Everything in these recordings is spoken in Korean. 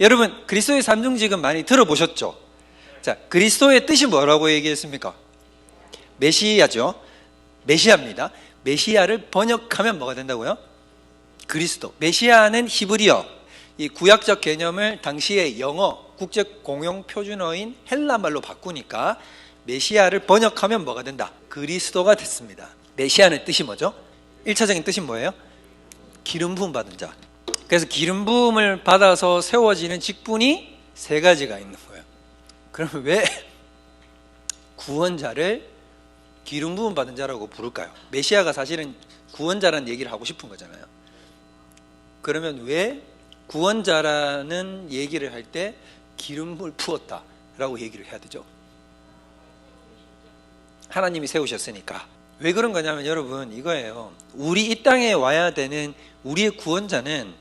여러분 그리스도의 삼중직은 많이 들어보셨죠? 자, 그리스도의 뜻이 뭐라고 얘기했습니까? 메시아죠. 메시아입니다. 메시아를 번역하면 뭐가 된다고요? 그리스도. 메시아는 히브리어, 이 구약적 개념을 당시의 영어, 국제 공용 표준어인 헬라말로 바꾸니까 메시아를 번역하면 뭐가 된다? 그리스도가 됐습니다. 메시아는 뜻이 뭐죠? 1차적인 뜻이 뭐예요? 기름 부음 받은 자. 그래서 기름 부음을 받아서 세워지는 직분이 세 가지가 있는 거예요. 그러면 왜 구원자를 기름 부음 받은 자라고 부를까요? 메시아가 사실은 구원자라는 얘기를 하고 싶은 거잖아요. 그러면 왜 구원자라는 얘기를 할 때 기름을 부었다라고 얘기를 해야 되죠? 하나님이 세우셨으니까. 왜 그런 거냐면 여러분 이거예요. 우리 이 땅에 와야 되는 우리의 구원자는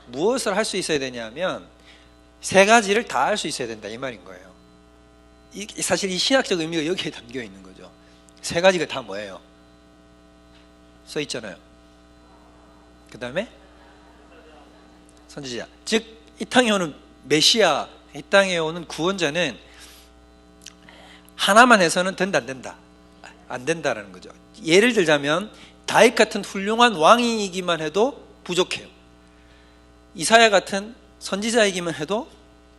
무엇을 할 수 있어야 되냐면 세 가지를 다 할 수 있어야 된다 이 말인 거예요. 사실 이 신학적 의미가 여기에 담겨 있는 거죠. 세 가지가 다 뭐예요? 써 있잖아요. 그 다음에 선지자, 즉 이 땅에 오는 메시아, 이 땅에 오는 구원자는 하나만 해서는 된다 안 된다? 안 된다라는 거죠. 예를 들자면 다윗 같은 훌륭한 왕이기만 해도 부족해요. 이사야 같은 선지자이기만 해도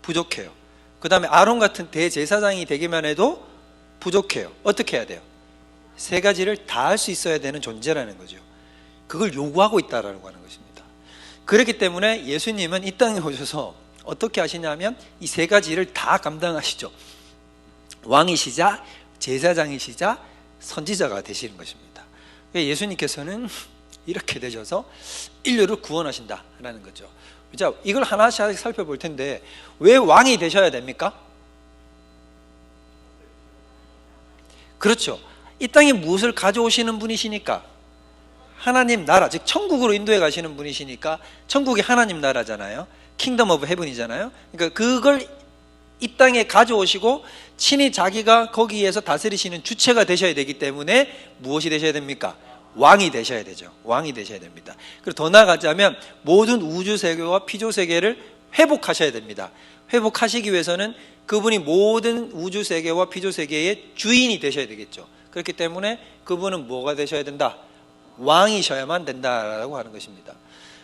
부족해요. 그 다음에 아론 같은 대제사장이 되기만 해도 부족해요. 어떻게 해야 돼요? 세 가지를 다 할 수 있어야 되는 존재라는 거죠. 그걸 요구하고 있다라고 하는 것입니다. 그렇기 때문에 예수님은 이 땅에 오셔서 어떻게 하시냐면 이 세 가지를 다 감당하시죠. 왕이시자 제사장이시자 선지자가 되시는 것입니다. 예수님께서는 이렇게 되셔서 인류를 구원하신다라는 거죠. 자, 이걸 하나씩 살펴볼 텐데 왜 왕이 되셔야 됩니까? 그렇죠. 이 땅에 무엇을 가져오시는 분이시니까? 하나님 나라, 즉 천국으로 인도해 가시는 분이시니까 천국이 하나님 나라잖아요. 킹덤 오브 헤븐이잖아요. 그러니까 그걸 이 땅에 가져오시고 친히 자기가 거기에서 다스리시는 주체가 되셔야 되기 때문에 무엇이 되셔야 됩니까? 왕이 되셔야 되죠. 왕이 되셔야 됩니다. 그리고 더 나아가자면 모든 우주 세계와 피조 세계를 회복하셔야 됩니다. 회복하시기 위해서는 그분이 모든 우주 세계와 피조 세계의 주인이 되셔야 되겠죠. 그렇기 때문에 그분은 뭐가 되셔야 된다? 왕이셔야만 된다라고 하는 것입니다.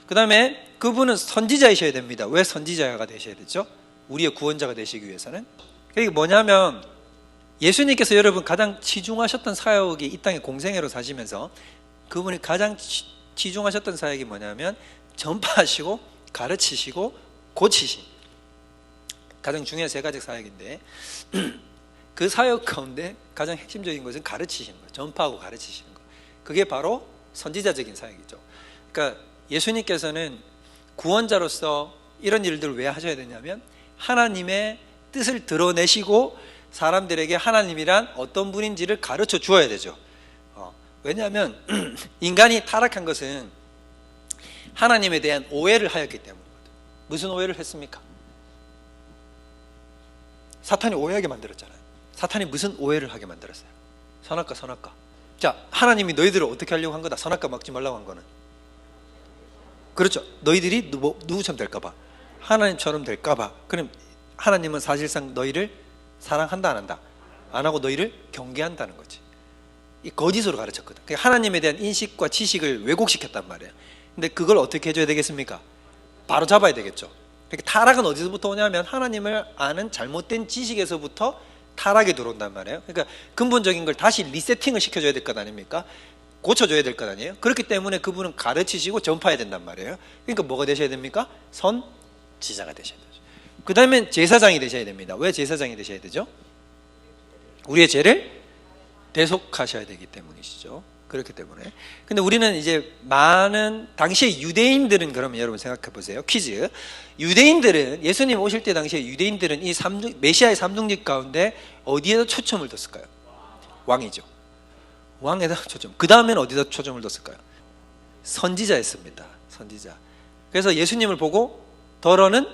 그 다음에 그분은 선지자이셔야 됩니다. 왜 선지자가 되셔야 되죠? 우리의 구원자가 되시기 위해서는. 이게 뭐냐면 예수님께서 여러분 가장 치중하셨던 사역이 이 땅에 공생애로 사시면서 그분이 가장 치중하셨던 사역이 뭐냐면 전파하시고 가르치시고 고치신 가장 중요한 세 가지 사역인데 그 사역 가운데 가장 핵심적인 것은 가르치시는 거예요. 전파하고 가르치시는 거. 그게 바로 선지자적인 사역이죠. 그러니까 예수님께서는 구원자로서 이런 일들을 왜 하셔야 되냐면 하나님의 뜻을 드러내시고 사람들에게 하나님이란 어떤 분인지를 가르쳐 주어야 되죠. 왜냐하면 인간이 타락한 것은 하나님에 대한 오해를 하였기 때문이거든요. 무슨 오해를 했습니까? 사탄이 오해하게 만들었잖아요. 사탄이 무슨 오해를 하게 만들었어요? 선악과 선악과. 자, 하나님이 너희들을 어떻게 하려고 한 거다? 선악과 먹지 말라고 한 거는. 그렇죠. 너희들이 누구처럼 될까봐, 하나님처럼 될까봐. 그럼 하나님은 사실상 너희를 사랑한다 안 한다? 안 하고 너희를 경계한다는 거지. 이 거짓으로 가르쳤거든. 그러니까 하나님에 대한 인식과 지식을 왜곡시켰단 말이에요. 근데 그걸 어떻게 해줘야 되겠습니까? 바로 잡아야 되겠죠. 그러니까 타락은 어디서부터 오냐면 하나님을 아는 잘못된 지식에서부터 타락이 들어온단 말이에요. 그러니까 근본적인 걸 다시 리세팅을 시켜줘야 될 것 아닙니까? 고쳐줘야 될 것 아니에요? 그렇기 때문에 그분은 가르치시고 전파해야 된단 말이에요. 그러니까 뭐가 되셔야 됩니까? 선지자가 되셔야 되죠. 그 다음에 제사장이 되셔야 됩니다. 왜 제사장이 되셔야 되죠? 우리의 죄를 대속하셔야 되기 때문이시죠. 그렇기 때문에. 근데 우리는 이제 많은 당시에 유대인들은, 그러면 여러분 생각해 보세요. 퀴즈. 유대인들은 예수님 오실 때 당시에 유대인들은 이 메시아의 삼중직 가운데 어디에다 초점을 뒀을까요? 왕이죠. 왕에다 초점. 그 다음에는 어디다 초점을 뒀을까요? 선지자였습니다. 선지자. 그래서 예수님을 보고 더러는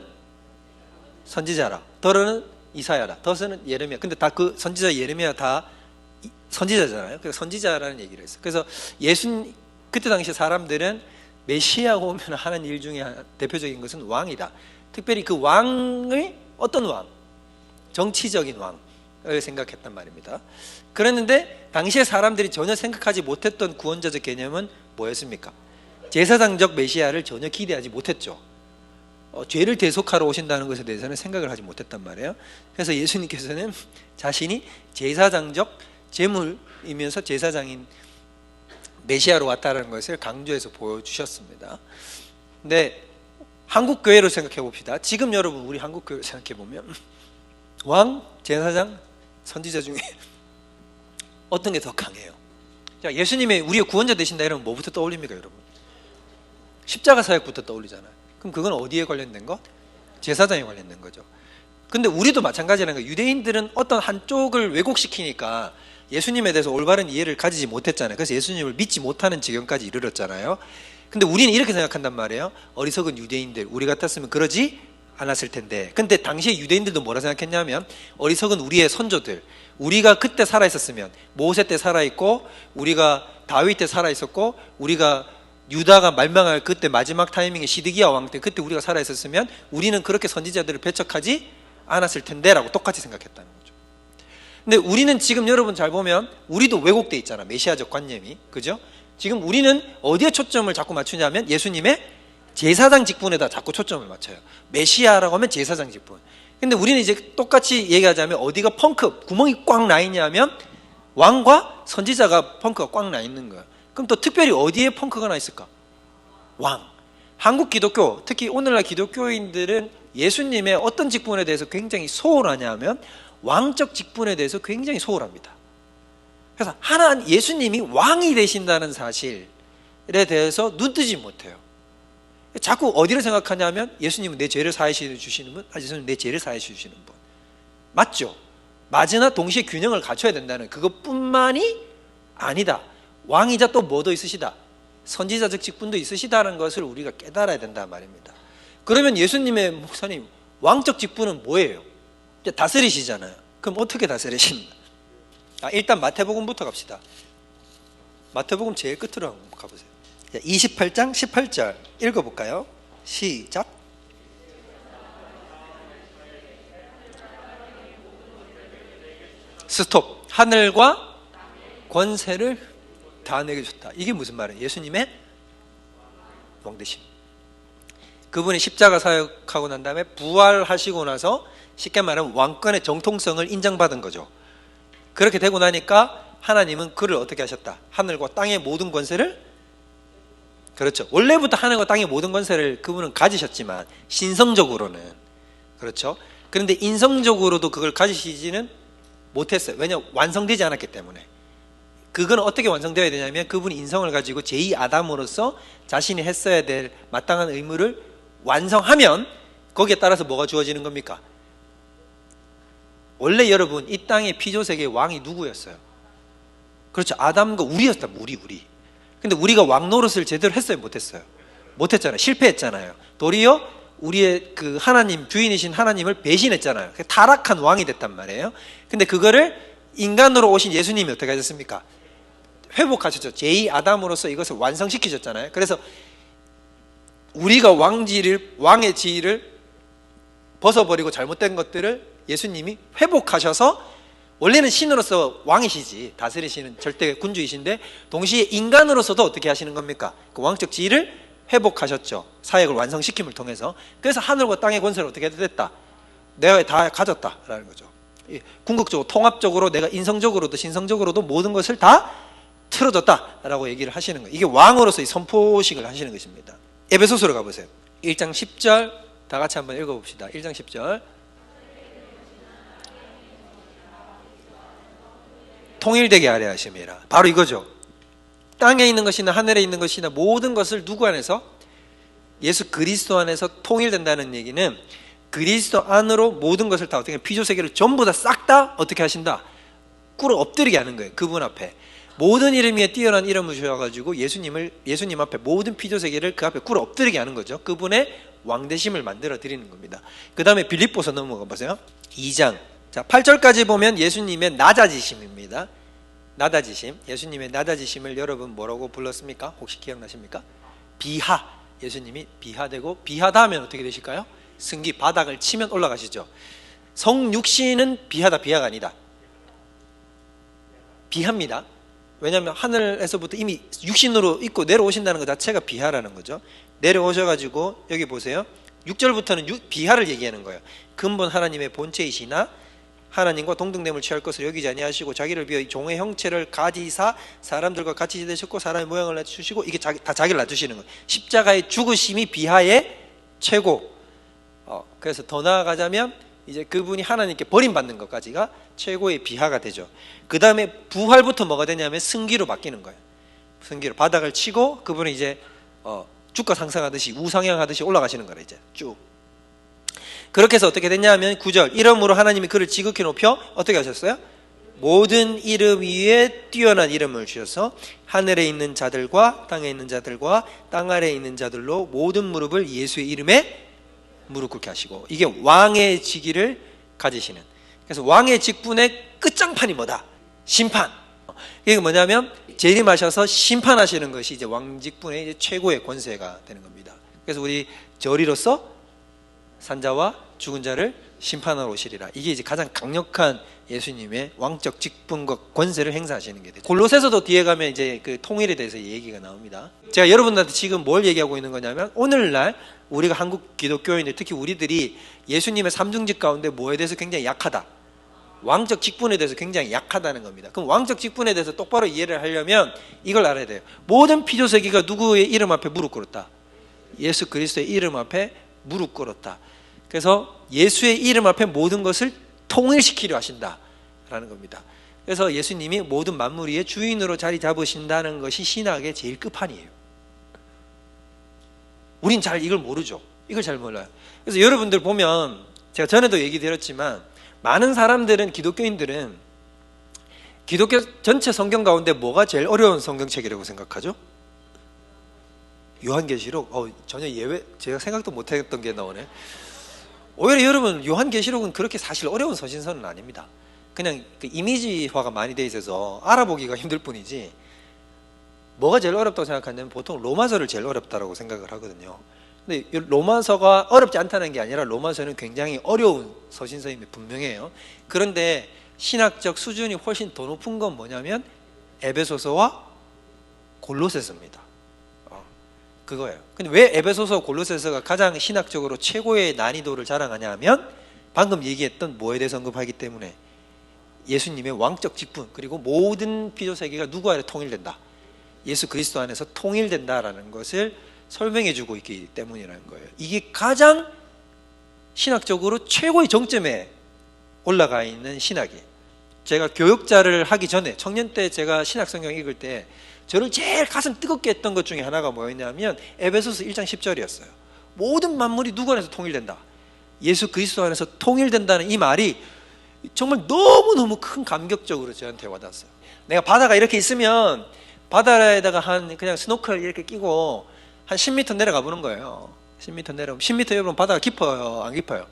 선지자라, 더러는 이사야라, 더서는 예레미야. 근데 다 그 선지자 예레미야 다 선지자잖아요. 그래서 선지자라는 얘기를 했어요. 그래서 그때 당시 사람들은 메시아가 오면 하는 일 중에 대표적인 것은 왕이다. 특별히 그 왕을 어떤 왕? 정치적인 왕을 생각했단 말입니다. 그랬는데 당시에 사람들이 전혀 생각하지 못했던 구원자적 개념은 뭐였습니까? 제사장적 메시아를 전혀 기대하지 못했죠. 죄를 대속하러 오신다는 것에 대해서는 생각을 하지 못했단 말이에요. 그래서 예수님께서는 자신이 제사장적 제물이면서 제사장인 메시아로 왔다는 것을 강조해서 보여주셨습니다. 근데 한국 교회로 생각해 봅시다. 지금 여러분 우리 한국 교회로 생각해 보면 왕, 제사장, 선지자 중에 어떤 게 더 강해요? 자, 예수님이 우리의 구원자 되신다 이러면 뭐부터 떠올립니까, 여러분? 십자가 사역부터 떠올리잖아요. 그럼 그건 어디에 관련된 것? 제사장에 관련된 거죠. 근데 우리도 마찬가지라는 거예요. 유대인들은 어떤 한쪽을 왜곡시키니까 예수님에 대해서 올바른 이해를 가지지 못했잖아요. 그래서 예수님을 믿지 못하는 지경까지 이르렀잖아요. 근데 우리는 이렇게 생각한단 말이에요. 어리석은 유대인들, 우리 같았으면 그러지 않았을 텐데. 근데 당시에 유대인들도 뭐라 생각했냐면 어리석은 우리의 선조들, 우리가 그때 살아있었으면, 모세 때 살아있고 우리가 다윗 때 살아있었고 우리가 유다가 말망할 그때 마지막 타이밍에 시드기야 왕 때 그때 우리가 살아있었으면 우리는 그렇게 선지자들을 배척하지 않았을 텐데 라고 똑같이 생각했다는 거죠. 근데 우리는 지금 여러분 잘 보면 우리도 왜곡돼 있잖아, 메시아적 관념이. 그죠? 지금 우리는 어디에 초점을 자꾸 맞추냐면 예수님의 제사장 직분에다 자꾸 초점을 맞춰요. 메시아라고 하면 제사장 직분. 근데 우리는 이제 똑같이 얘기하자면 어디가 펑크, 구멍이 꽉 나 있냐면 왕과 선지자가 펑크가 꽉 나 있는 거예요. 그럼 또 특별히 어디에 펑크가 나 있을까? 왕. 한국 기독교, 특히 오늘날 기독교인들은 예수님의 어떤 직분에 대해서 굉장히 소홀하냐면 왕적 직분에 대해서 굉장히 소홀합니다. 그래서 예수님이 왕이 되신다는 사실에 대해서 눈뜨지 못해요. 자꾸 어디를 생각하냐면 예수님은 내 죄를 사해 주시는 분, 예수님은 내 죄를 사해 주시는 분. 맞죠? 맞으나 동시에 균형을 갖춰야 된다는 그것뿐만이 아니다. 왕이자 또 뭐도 있으시다. 선지자적 직분도 있으시다는 것을 우리가 깨달아야 된단 말입니다. 그러면 예수님의 목사님, 왕적 직분은 뭐예요? 다스리시잖아요. 그럼 어떻게 다스리십니까? 일단 마태복음부터 갑시다. 마태복음 제일 끝으로 한번 가보세요. 28장 18절 읽어볼까요? 시작. 스톱. 하늘과 권세를 다 내게 줬다. 이게 무슨 말이에요? 예수님의 왕되심. 그분이 십자가 사역하고 난 다음에 부활하시고 나서 쉽게 말하면 왕권의 정통성을 인정받은 거죠. 그렇게 되고 나니까 하나님은 그를 어떻게 하셨다? 하늘과 땅의 모든 권세를, 그렇죠, 원래부터 하늘과 땅의 모든 권세를 그분은 가지셨지만 신성적으로는, 그렇죠, 그런데 인성적으로도 그걸 가지시지는 못했어요. 왜냐하면 완성되지 않았기 때문에. 그건 어떻게 완성되어야 되냐면 그분이 인성을 가지고 제2아담으로서 자신이 했어야 될 마땅한 의무를 완성하면 거기에 따라서 뭐가 주어지는 겁니까? 원래 여러분 이 땅의 피조세계의 왕이 누구였어요? 그렇죠, 아담과 우리였다. 우리. 근데 우리가 왕 노릇을 제대로 했어요? 못했어요? 못했잖아요. 실패했잖아요. 도리어 우리의 그 하나님, 주인이신 하나님을 배신했잖아요. 타락한 왕이 됐단 말이에요. 근데 그거를 인간으로 오신 예수님이 어떻게 하셨습니까? 회복하셨죠. 제2아담으로서 이것을 완성시키셨잖아요. 그래서 우리가 왕의 지위를 벗어버리고 잘못된 것들을 예수님이 회복하셔서, 원래는 신으로서 왕이시지, 다스리시는 절대 군주이신데 동시에 인간으로서도 어떻게 하시는 겁니까? 그 왕적 지위를 회복하셨죠. 사역을 완성시킴을 통해서. 그래서 하늘과 땅의 권세를 어떻게 됐다? 내가 다 가졌다라는 거죠. 궁극적으로 통합적으로 내가 인성적으로도 신성적으로도 모든 것을 다 틀어줬다라고 얘기를 하시는 거예요. 이게 왕으로서의 선포식을 하시는 것입니다. 에베소서로 가보세요. 1장 10절 다 같이 한번 읽어봅시다. 1장 10절. 통일되게 하려 하심이라. 바로 이거죠. 땅에 있는 것이나 하늘에 있는 것이나 모든 것을 누구 안에서? 예수 그리스도 안에서 통일된다는 얘기는 그리스도 안으로 모든 것을 다 어떻게, 피조세계를 전부 다 싹 다 어떻게 하신다? 꿇어 엎드리게 하는 거예요. 그분 앞에 모든 이름 위에 뛰어난 이름을 주셔가지고 예수님 앞에 모든 피조세계를 그 앞에 꿇어 엎드리게 하는 거죠. 그분의 왕대심을 만들어 드리는 겁니다. 그 다음에 빌립보서 넘어가 보세요. 2장. 자, 8절까지 보면 예수님의 낮아지심입니다. 낮아지심. 예수님의 낮아지심을 여러분 뭐라고 불렀습니까? 혹시 기억나십니까? 비하. 예수님이 비하되고, 비하다 하면 어떻게 되실까요? 승기, 바닥을 치면 올라가시죠. 성육신은 비하다, 비하가 아니다. 비합니다. 왜냐하면 하늘에서부터 이미 육신으로 있고 내려오신다는 것 자체가 비하라는 거죠. 내려오셔가지고 여기 보세요. 6절부터는 비하를 얘기하는 거예요. 근본 하나님의 본체이시나 하나님과 동등됨을 취할 것을 여기지 아니하시고 자기를 비어 종의 형체를 가지사 사람들과 같이 지내셨고 사람의 모양을 낮추시고, 이게 다 자기를 낮추시는 거예요. 십자가의 죽으심이 비하의 최고. 그래서 더 나아가자면 이제 그분이 하나님께 버림받는 것까지가 최고의 비하가 되죠. 그 다음에 부활부터 뭐가 되냐면 승기로 바뀌는 거예요. 승기로 바닥을 치고 그분은 이제 주가 상승하듯이 우상향하듯이 올라가시는 거예요. 이제 쭉. 그렇게 해서 어떻게 됐냐면 9절, 이름으로 하나님이 그를 지극히 높여 어떻게 하셨어요? 모든 이름 위에 뛰어난 이름을 주셔서 하늘에 있는 자들과 땅에 있는 자들과 땅 아래에 있는 자들로 모든 무릎을 예수의 이름에 무릎 꿇게 하시고, 이게 왕의 직위를 가지시는. 그래서 왕의 직분의 끝장판이 뭐다? 심판. 이게 뭐냐면 재림하셔서 심판하시는 것이 이제 왕직분의 이제 최고의 권세가 되는 겁니다. 그래서 우리 절이로서 산자와 죽은 자를 심판하러 오시리라. 이게 이제 가장 강력한 예수님의 왕적 직분과 권세를 행사하시는 게 되죠. 골로새서도 뒤에 가면 이제 그 통일에 대해서 얘기가 나옵니다. 제가 여러분들한테 지금 뭘 얘기하고 있는 거냐면, 오늘날 우리가 한국 기독교인들, 특히 우리들이 예수님의 삼중직 가운데 뭐에 대해서 굉장히 약하다, 왕적 직분에 대해서 굉장히 약하다는 겁니다. 그럼 왕적 직분에 대해서 똑바로 이해를 하려면 이걸 알아야 돼요. 모든 피조세계가 누구의 이름 앞에 무릎 꿇었다? 예수 그리스도의 이름 앞에 무릎 꿇었다. 그래서 예수의 이름 앞에 모든 것을 통일시키려 하신다라는 겁니다. 그래서 예수님이 모든 만물 위의 주인으로 자리 잡으신다는 것이 신학의 제일 끝판이에요. 우린 잘 이걸 모르죠. 이걸 잘 몰라요. 그래서 여러분들 보면, 제가 전에도 얘기 드렸지만, 많은 사람들은, 기독교인들은 기독교 전체 성경 가운데 뭐가 제일 어려운 성경책이라고 생각하죠? 요한계시록. 전혀 예외, 제가 생각도 못했던 게 나오네. 오히려 여러분, 요한계시록은 그렇게 사실 어려운 서신서는 아닙니다. 그냥 그 이미지화가 많이 돼 있어서 알아보기가 힘들 뿐이지, 뭐가 제일 어렵다고 생각하냐면 보통 로마서를 제일 어렵다고 생각을 하거든요. 근데 로마서가 어렵지 않다는 게 아니라 로마서는 굉장히 어려운 서신서임이 분명해요. 그런데 신학적 수준이 훨씬 더 높은 건 뭐냐면 에베소서와 골로새서입니다. 그거예요. 근데 왜 에베소서, 골로새서가 가장 신학적으로 최고의 난이도를 자랑하냐 하면, 방금 얘기했던 뭐에 대해서 언급하기 때문에, 예수님의 왕적 직분, 그리고 모든 피조세계가 누구 아래 통일된다, 예수 그리스도 안에서 통일된다라는 것을 설명해 주고 있기 때문이라는 거예요. 이게 가장 신학적으로 최고의 정점에 올라가 있는 신학이에요. 제가 교육자를 하기 전에, 청년 때 제가 신학 성경 읽을 때 저를 제일 가슴 뜨겁게 했던 것 중에 하나가 뭐였냐면 에베소서 1장 10절이었어요. 모든 만물이 누구 안에서 통일된다, 예수 그리스도 안에서 통일된다는 이 말이 정말 너무너무 큰 감격적으로 저한테 와닿았어요. 내가 바다가 이렇게 있으면 바다에다가 그냥 스노클 이렇게 끼고 한 10m 내려가 보는 거예요. 10m 내려오면, 10m 여러분 바다가 깊어요, 안 깊어요?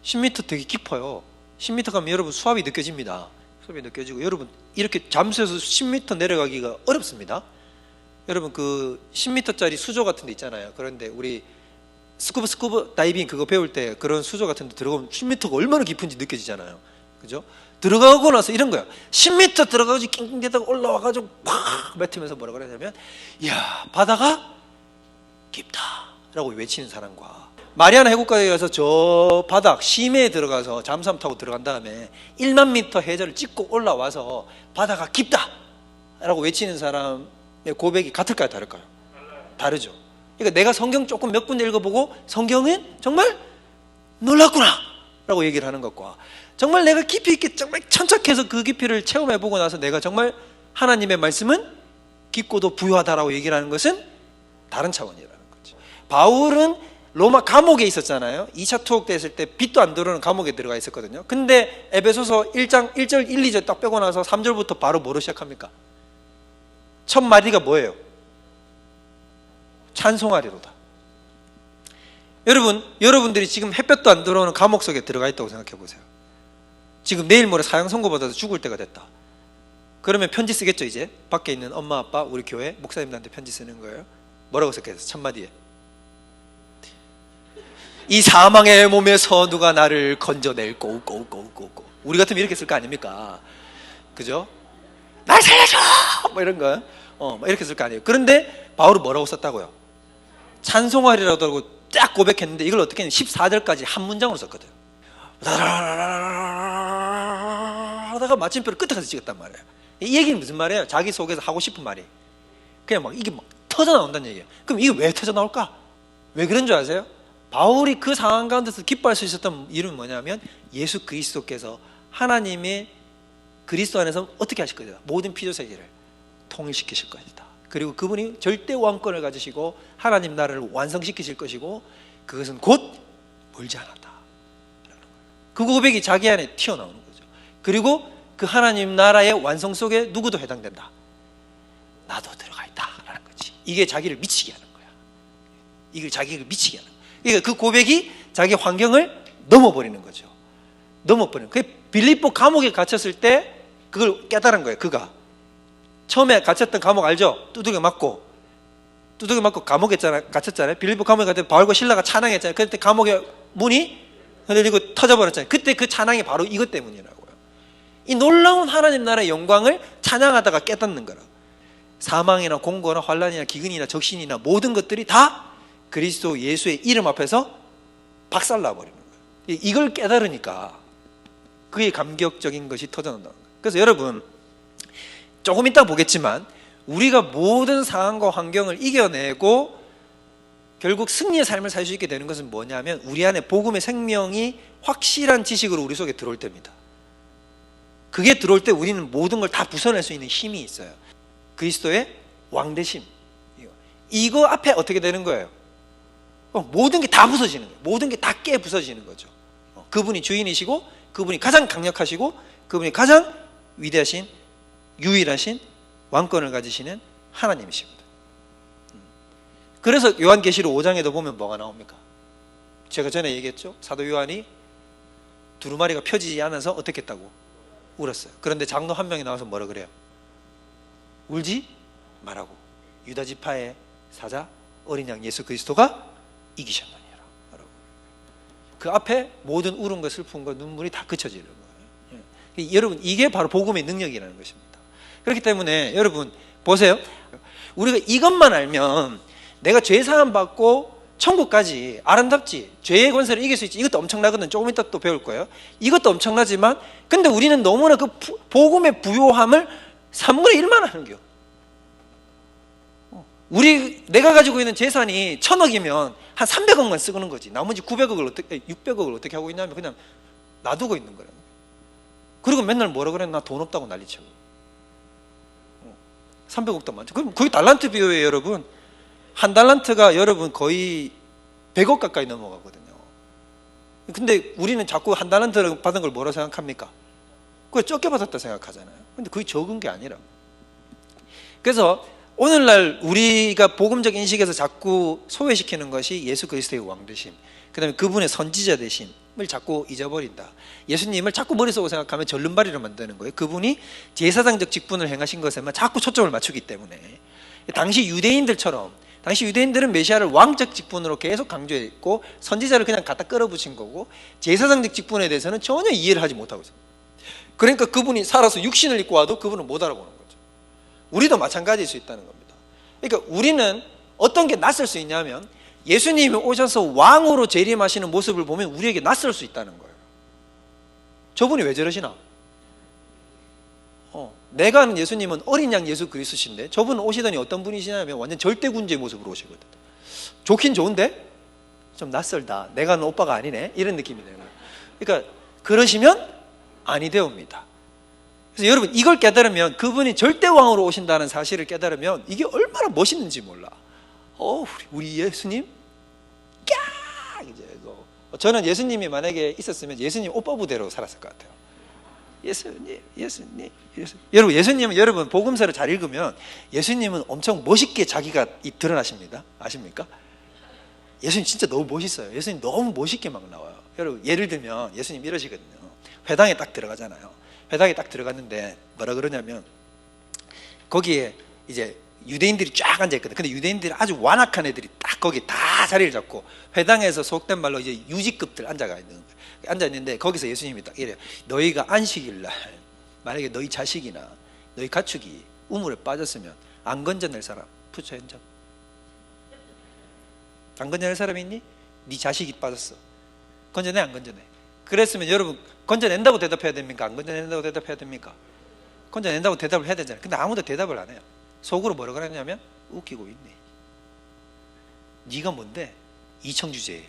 10m 되게 깊어요. 10m 가면 여러분 수압이 느껴집니다. 수압이 느껴지고, 여러분 이렇게 잠수해서 10m 내려가기가 어렵습니다. 여러분 그 10m짜리 수조 같은 데 있잖아요. 그런데 우리 스쿠버 다이빙 그거 배울 때 그런 수조 같은 데 들어가면 10m가 얼마나 깊은지 느껴지잖아요. 그죠? 들어가고 나서 이런 거야. 10m 들어가가지고 낑낑대다가 올라와가지고 팍 뱉으면서 뭐라 그러냐면, 이야 바다가 깊다 라고 외치는 사람과, 마리아나 해국가에 가서 저 바닥 심해에 들어가서 잠수함 타고 들어간 다음에 1만 미터 해저를 찍고 올라와서 바다가 깊다 라고 외치는 사람의 고백이 같을까요, 다를까요? 다르죠. 그러니까 내가 성경 조금 몇 군데 읽어보고 성경은 정말 놀랐구나 라고 얘기를 하는 것과, 정말 내가 깊이 있게 정말 천착해서 그 깊이를 체험해보고 나서 내가 정말 하나님의 말씀은 깊고도 부유하다라고 얘기를 하는 것은 다른 차원이라는 거죠. 바울은 로마 감옥에 있었잖아요. 2차 투옥 됐을 때 빛도 안 들어오는 감옥에 들어가 있었거든요. 근데 에베소서 1장 1절 1, 2절 딱 빼고 나서 3절부터 바로 뭐로 시작합니까? 첫 마디가 뭐예요? 찬송하리로다. 여러분들이 지금 햇볕도 안 들어오는 감옥 속에 들어가 있다고 생각해 보세요. 지금 내일 모레 사형 선고받아서 죽을 때가 됐다. 그러면 편지 쓰겠죠. 이제 밖에 있는 엄마 아빠 우리 교회 목사님들한테 편지 쓰는 거예요. 뭐라고 썼겠어요? 첫 마디에 이 사망의 몸에서 누가 나를 건져낼꼬. 우리 같으면 이렇게 쓸 거 아닙니까? 그죠? 날 살려줘! 뭐 이런 거. 뭐 이렇게 쓸 거 아니에요. 그런데 바울은 뭐라고 썼다고요? 찬송하리라고 하고 쫙 고백했는데 이걸 어떻게 했냐면 14절까지 한 문장으로 썼거든. 하다가 마침표를 끝에 가서 찍었단 말이에요. 이 얘기는 무슨 말이에요? 자기 속에서 하고 싶은 말이 그냥 막 이게 막 터져 나온다는 얘기예요. 그럼 이게 왜 터져 나올까? 왜 그런 줄 아세요? 바울이 그 상황 가운데서 기뻐할 수 있었던 이유는 뭐냐면 예수 그리스도께서 하나님의 그리스도 안에서 어떻게 하실 것이다. 모든 피조세계를 통일시키실 것이다. 그리고 그분이 절대 왕권을 가지시고 하나님 나라를 완성시키실 것이고 그것은 곧 멀지 않았다. 그 고백이 자기 안에 튀어나오는 거죠. 그리고 그 하나님 나라의 완성 속에 누구도 해당된다. 나도 들어가 있다라는 거지. 이게 자기를 미치게 하는 거야. 이게 자기를 미치게 하는 거야. 그러니까 그 고백이 자기 환경을 넘어버리는 거죠. 넘어버리는. 그 빌립보 감옥에 갇혔을 때 그걸 깨달은 거예요. 그가 처음에 갇혔던 감옥 알죠? 두들겨 맞고 감옥에 갇혔잖아요. 빌립보 감옥에 갇혔을 때 바울과 실라가 찬양했잖아요. 그때 감옥의 문이 흔들리고 터져버렸잖아요. 그때 그 찬양이 바로 이것 때문이라고요. 이 놀라운 하나님 나라의 영광을 찬양하다가 깨닫는 거라. 사망이나 공고나 환란이나 기근이나 적신이나 모든 것들이 다 그리스도 예수의 이름 앞에서 박살나버리는 거예요. 이걸 깨달으니까 그의 감격적인 것이 터져나온다는 거예요. 그래서 여러분 조금 이따 보겠지만 우리가 모든 상황과 환경을 이겨내고 결국 승리의 삶을 살 수 있게 되는 것은 뭐냐면 우리 안에 복음의 생명이 확실한 지식으로 우리 속에 들어올 때입니다. 그게 들어올 때 우리는 모든 걸 다 부숴낼 수 있는 힘이 있어요. 그리스도의 왕대심. 이거 앞에 어떻게 되는 거예요? 모든 게 다 부서지는 거예요. 모든 게 다 깨 부서지는 거죠. 그분이 주인이시고 그분이 가장 강력하시고 그분이 가장 위대하신 유일하신 왕권을 가지시는 하나님이십니다. 그래서 요한계시록 5장에도 보면 뭐가 나옵니까? 제가 전에 얘기했죠. 사도 요한이 두루마리가 펴지지 않아서 어떻게 했다고? 울었어요. 그런데 장로 한 명이 나와서 뭐라 그래요? 울지 말라고. 유다 지파의 사자 어린 양 예수 그리스도가 이기셨느니라. 그 앞에 모든 울음과 슬픔과 눈물이 다 그쳐지는 거예요. 여러분 이게 바로 복음의 능력이라는 것입니다. 그렇기 때문에 여러분 보세요. 우리가 이것만 알면 내가 죄 사함 받고 천국까지 아름답지. 죄의 권세를 이길 수 있지. 이것도 엄청나거든. 조금 이따 또 배울 거예요. 이것도 엄청나지만 근데 우리는 너무나 그 복음의 부요함을 3분의 1만 하는 겨. 내가 가지고 있는 재산이 1,000억이면 한 300억만 쓰는 거지. 나머지 600억을 어떻게 하고 있냐면 그냥 놔두고 있는 거예요. 그리고 맨날 뭐라 그래? 나 돈 없다고 난리치고. 300억도 많죠. 그럼 그게 달란트 비유예요, 여러분. 한 달란트가 여러분 거의 100억 가까이 넘어가거든요. 근데 우리는 자꾸 한 달란트를 받은 걸 뭐라 생각합니까? 그걸 적게 받았다 생각하잖아요. 근데 그게 적은 게 아니라. 그래서 오늘날 우리가 복음적 인식에서 자꾸 소외시키는 것이 예수 그리스도의 왕되심, 그 다음에 그분의 선지자 되심을 자꾸 잊어버린다. 예수님을 자꾸 머릿속으로 생각하면 절름발이로 만드는 거예요. 그분이 제사장적 직분을 행하신 것에만 자꾸 초점을 맞추기 때문에. 당시 유대인들은 메시아를 왕적 직분으로 계속 강조했고 선지자를 그냥 갖다 끌어붙인 거고 제사장적 직분에 대해서는 전혀 이해를 하지 못하고 있어요. 그러니까 그분이 살아서 육신을 입고 와도 그분을 못 알아보는 거죠. 우리도 마찬가지일 수 있다는 겁니다. 그러니까 우리는 어떤 게 낯설 수 있냐면 예수님이 오셔서 왕으로 재림하시는 모습을 보면 우리에게 낯설 수 있다는 거예요. 저분이 왜 저러시나? 내가 아는 예수님은 어린 양 예수 그리스도신데 저분은 오시더니 어떤 분이시냐면 완전 절대군주의 모습으로 오시거든. 좋긴 좋은데 좀 낯설다. 내가 아는 오빠가 아니네. 이런 느낌이 되는 거예요. 그러니까 그러시면 아니 되옵니다. 그래서 여러분 이걸 깨달으면 그분이 절대왕으로 오신다는 사실을 깨달으면 이게 얼마나 멋있는지 몰라. 우리 예수님 이제 저는 예수님이 만약에 있었으면 예수님 오빠 부대로 살았을 것 같아요. 예수님. 여러분 예수님은 여러분 복음서를 잘 읽으면 예수님은 엄청 멋있게 자기가 드러나십니다. 아십니까? 예수님 진짜 너무 멋있어요. 예수님 너무 멋있게 막 나와요. 여러분 예를 들면 예수님 이러시거든요. 회당에 딱 들어가잖아요. 회당에 딱 들어갔는데 뭐라 그러냐면 거기에 이제 유대인들이 쫙 앉아있거든. 근데 유대인들이 아주 완악한 애들이 딱 거기 다 자리를 잡고 회당에서 속된 말로 이제 유지급들 앉아가 있는 거예요. 앉아 있는데 거기서 예수님이 딱 이래요. 너희가 안식일 날 만약에 너희 자식이나 너희 가축이 우물에 빠졌으면 안 건져낼 사람 푸처 현장. 안 건져낼 사람이 있니? 네 자식이 빠졌어. 건져내 안 건져내? 그랬으면 여러분 건져낸다고 대답해야 됩니까? 안 건져낸다고 대답해야 됩니까? 건져낸다고 대답을 해야 되잖아요. 근데 아무도 대답을 안 해요. 속으로 뭐라고 하냐면 웃기고 있네. 네가 뭔데? 이청주제에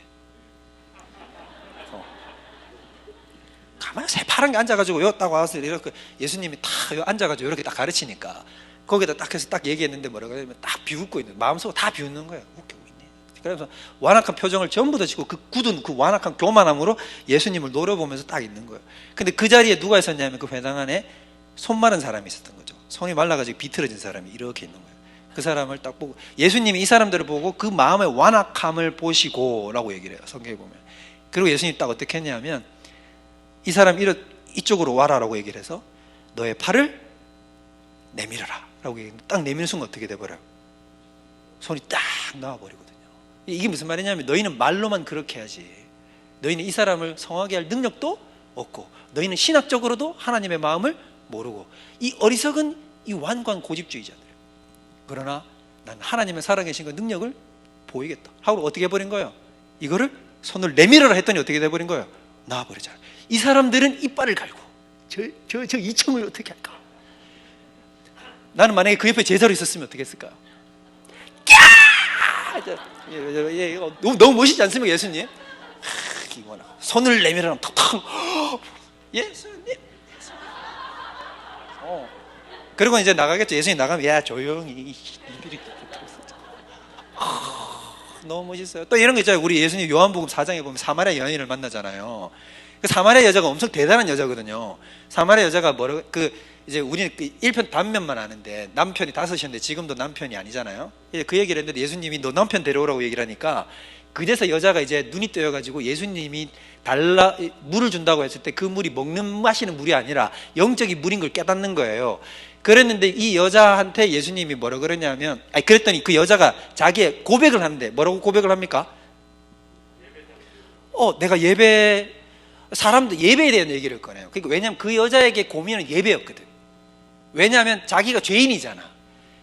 가만히 새파란 게 앉아가지고 요 딱 와서 이렇게 예수님이 딱 요 앉아가지고 이렇게 딱 가르치니까 거기다 딱 해서 딱 얘기했는데 뭐라고 하냐면 딱 비웃고 있는 마음속으로 다 비웃는 거예요. 웃기고 있네. 그래서 완악한 표정을 전부 다 짓고 그 굳은 그 완악한 교만함으로 예수님을 노려보면서 딱 있는 거예요. 근데 그 자리에 누가 있었냐면 그 회당 안에 손 마른 사람이 있었던 거죠. 손이 말라가지고 비틀어진 사람이 이렇게 있는 거예요. 그 사람을 딱 보고 예수님이 이 사람들을 보고 그 마음의 완악함을 보시고 라고 얘기를 해요. 성경에 보면. 그리고 예수님이 딱 어떻게 했냐면 이 사람 이쪽으로 와라라고 얘기를 해서 너의 팔을 내밀어라 라고 얘기했는데 딱 내미는 순간 어떻게 돼버려요? 손이 딱 나와버리거든요. 이게 무슨 말이냐면 너희는 말로만 그렇게 해야지 너희는 이 사람을 성하게 할 능력도 없고 너희는 신학적으로도 하나님의 마음을 모르고 이 어리석은 이 완고한 고집주의자들. 그러나 난 하나님의 살아계신 그 능력을 보이겠다 하고 어떻게 해버린 거예요? 이거를 손을 내밀어라 했더니 어떻게 돼버린 거예요? 나와버리잖아요. 이 사람들은 이빨을 갈고 저 이청을 어떻게 할까? 나는 만약에 그 옆에 제자로 있었으면 어떻게 했을까요? 너무 멋있지 않습니까 예수님? 손을 내밀어라 탁탁 예수님. 그리고 이제 나가겠죠. 예수님 나가면 야 조용히 너무 멋있어요. 또 이런 거 있잖아요. 우리 예수님 요한복음 4장에 보면 사마리아 여인을 만나잖아요. 그 사마리아 여자가 엄청 대단한 여자거든요. 사마리아 여자가 이제 우리는 그 1편 단면만 아는데 남편이 5이었는데 지금도 남편이 아니잖아요. 그 얘기를 했는데 예수님이 너 남편 데려오라고 얘기를 하니까 그제서 여자가 이제 눈이 뜨여가지고 예수님이 물을 준다고 했을 때 그 물이 마시는 물이 아니라 영적인 물인 걸 깨닫는 거예요. 그랬는데 이 여자한테 예수님이 뭐라 그러냐면 그랬더니 그 여자가 자기의 고백을 하는데 뭐라고 고백을 합니까? 내가 사람들 예배에 대한 얘기를 꺼내요. 그러니까 왜냐하면 그 여자에게 고민은 예배였거든. 왜냐하면 자기가 죄인이잖아.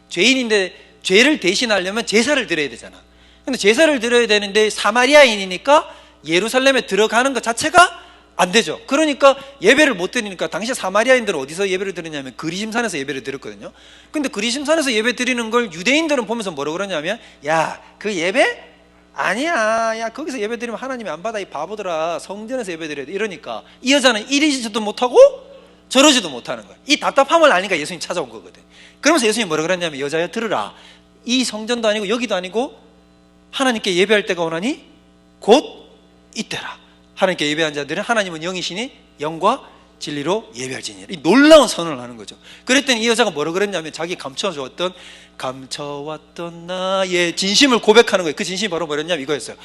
죄인인데 죄를 대신하려면 제사를 드려야 되잖아. 근데 제사를 드려야 되는데 사마리아인이니까 예루살렘에 들어가는 것 자체가 안 되죠. 그러니까 예배를 못 드리니까 당시 사마리아인들은 어디서 예배를 드리냐면 그리심산에서 예배를 드렸거든요. 근데 그리심산에서 예배 드리는 걸 유대인들은 보면서 뭐라고 그러냐면 야, 그 예배? 아니야. 야, 거기서 예배 드리면 하나님이 안 받아 이 바보들아. 성전에서 예배 드려야 돼. 이러니까 이 여자는 이러지도 못하고 저러지도 못하는 거야. 이 답답함을 아니까 예수님 찾아온 거거든. 그러면서 예수님이 뭐라고 그랬냐면 여자야 들으라. 이 성전도 아니고 여기도 아니고 하나님께 예배할 때가 오나니 곧 이때라. 하나님께 예배한 자들은 하나님은 영이시니 영과 진리로 예배할지니라. 이 놀라운 선언을 하는 거죠. 그랬더니 이 여자가 뭐라고 그랬냐면 자기 감춰왔던 나의 진심을 고백하는 거예요. 그 진심이 바로 뭐였냐면 이거였어요.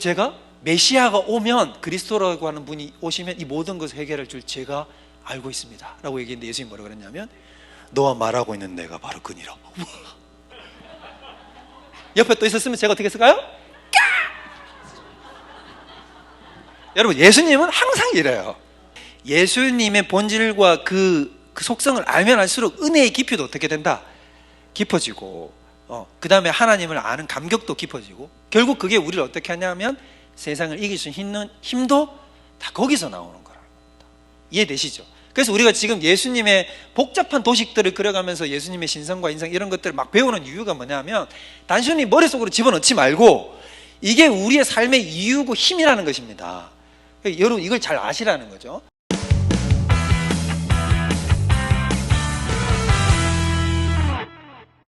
제가 메시아가 오면 그리스도라고 하는 분이 오시면 이 모든 것을 해결할 줄 제가 알고 있습니다 라고 얘기했는데 예수님이 뭐라고 그랬냐면 너와 말하고 있는 내가 바로 그니라. 옆에 또 있었으면 제가 어떻게 했을까요? 여러분 예수님은 항상 이래요. 예수님의 본질과 그 속성을 알면 알수록 은혜의 깊이도 어떻게 된다? 깊어지고 그 다음에 하나님을 아는 감격도 깊어지고 결국 그게 우리를 어떻게 하냐면 세상을 이길 수 있는 힘도 다 거기서 나오는 거라는 겁니다. 이해되시죠? 그래서 우리가 지금 예수님의 복잡한 도식들을 그려가면서 예수님의 신성과 인성 이런 것들을 막 배우는 이유가 뭐냐면 단순히 머릿속으로 집어넣지 말고 이게 우리의 삶의 이유고 힘이라는 것입니다. 여러분 이걸 잘 아시라는 거죠.